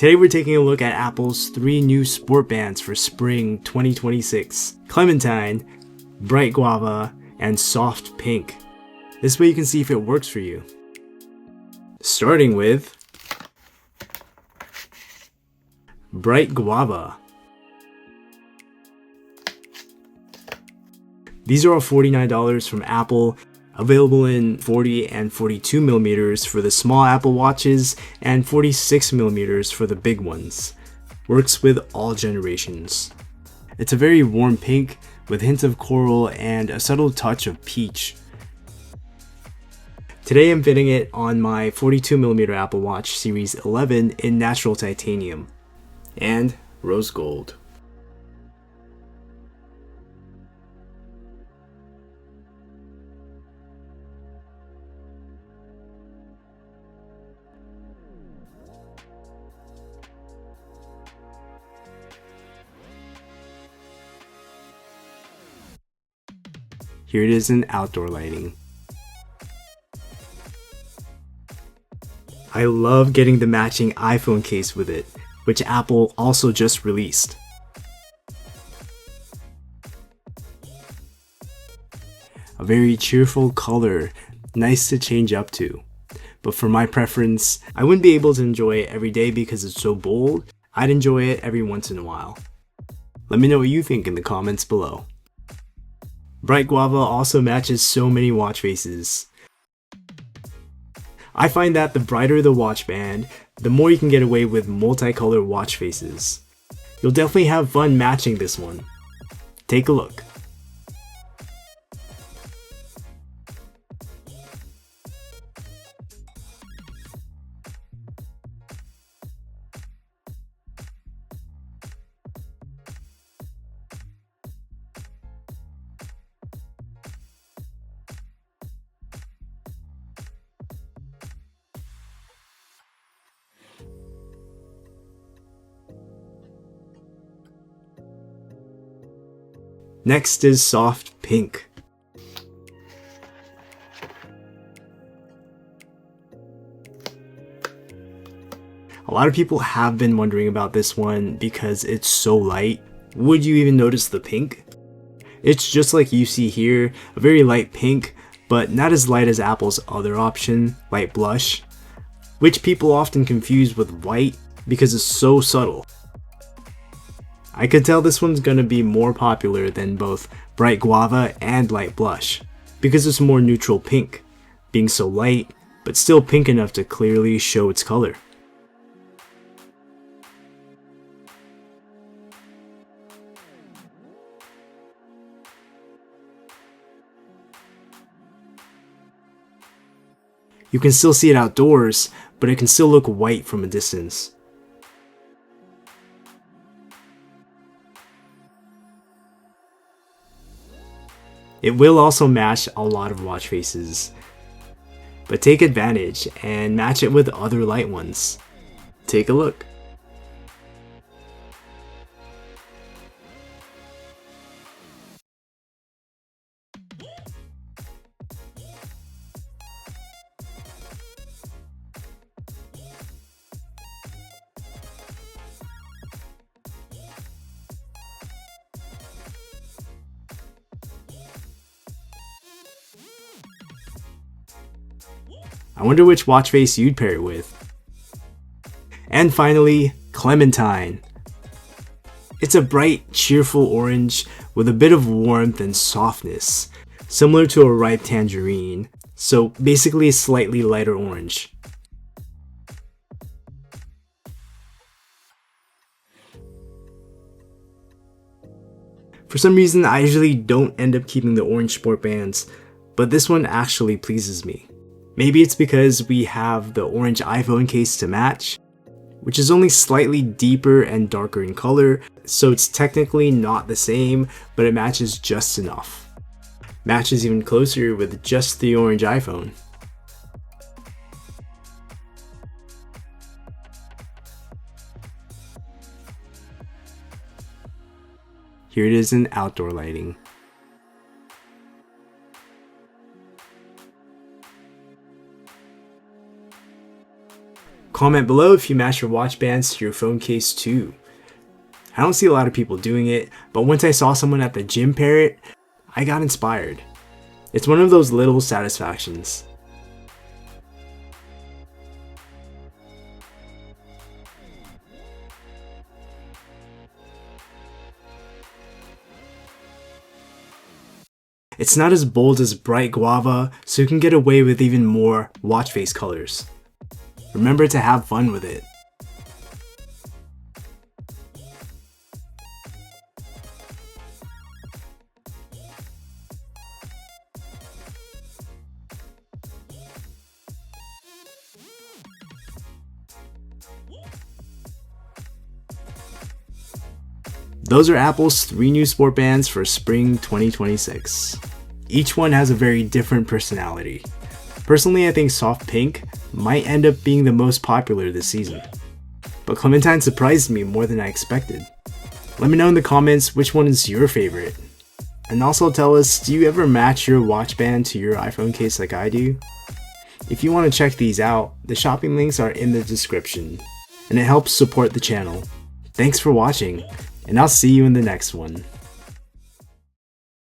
Today we're taking a look at Apple's 3 new sport bands for spring 2026. Clementine, bright guava, and soft pink. This way you can see if it works for you. Starting with bright guava. These are all $49 from Apple, available in 40 and 42 millimeters for the small Apple Watches and 46 millimeters for the big ones. Works with all generations. It's a very warm pink with hints of coral and a subtle touch of peach. Today I'm fitting it on my 42 millimeter Apple Watch Series 11 in natural titanium and rose gold. Here it is in outdoor lighting. I love getting the matching iPhone case with it, which Apple also just released. A very cheerful color, nice to change up to. But for my preference, I wouldn't be able to enjoy it every day because it's so bold. I'd enjoy it every once in a while. Let me know what you think in the comments below. Bright Guava also matches so many watch faces. I find that the brighter the watch band, the more you can get away with multicolored watch faces. You'll definitely have fun matching this one. Take a look. Next is soft pink. A lot of people have been wondering about this one because it's so light. Would you even notice the pink? It's just like you see here, a very light pink, but not as light as Apple's other option, light blush, which people often confuse with white because it's so subtle. I could tell this one's gonna be more popular than both bright guava and light blush, because it's more neutral pink, being so light, but still pink enough to clearly show its color. You can still see it outdoors, but it can still look white from a distance. It will also match a lot of watch faces, but take advantage and match it with other light ones. Take a look. I wonder which watch face you'd pair it with. And finally, Clementine. It's a bright, cheerful orange with a bit of warmth and softness, similar to a ripe tangerine, so basically a slightly lighter orange. For some reason, I usually don't end up keeping the orange sport bands, but this one actually pleases me. Maybe it's because we have the orange iPhone case to match, which is only slightly deeper and darker in color, so it's technically not the same, but it matches just enough. Matches even closer with just the orange iPhone. Here it is in outdoor lighting. Comment below if you match your watch bands to your phone case too. I don't see a lot of people doing it, but once I saw someone at the gym pair it, I got inspired. It's one of those little satisfactions. It's not as bold as bright Guava, so you can get away with even more watch face colors. Remember to have fun with it. Those are Apple's 3 new sport bands for spring 2026. Each one has a very different personality. Personally, I think soft pink might end up being the most popular this season. But Clementine surprised me more than I expected. Let me know in the comments which one is your favorite. And also tell us, do you ever match your watch band to your iPhone case like I do? If you want to check these out, the shopping links are in the description, and it helps support the channel. Thanks for watching, and I'll see you in the next one.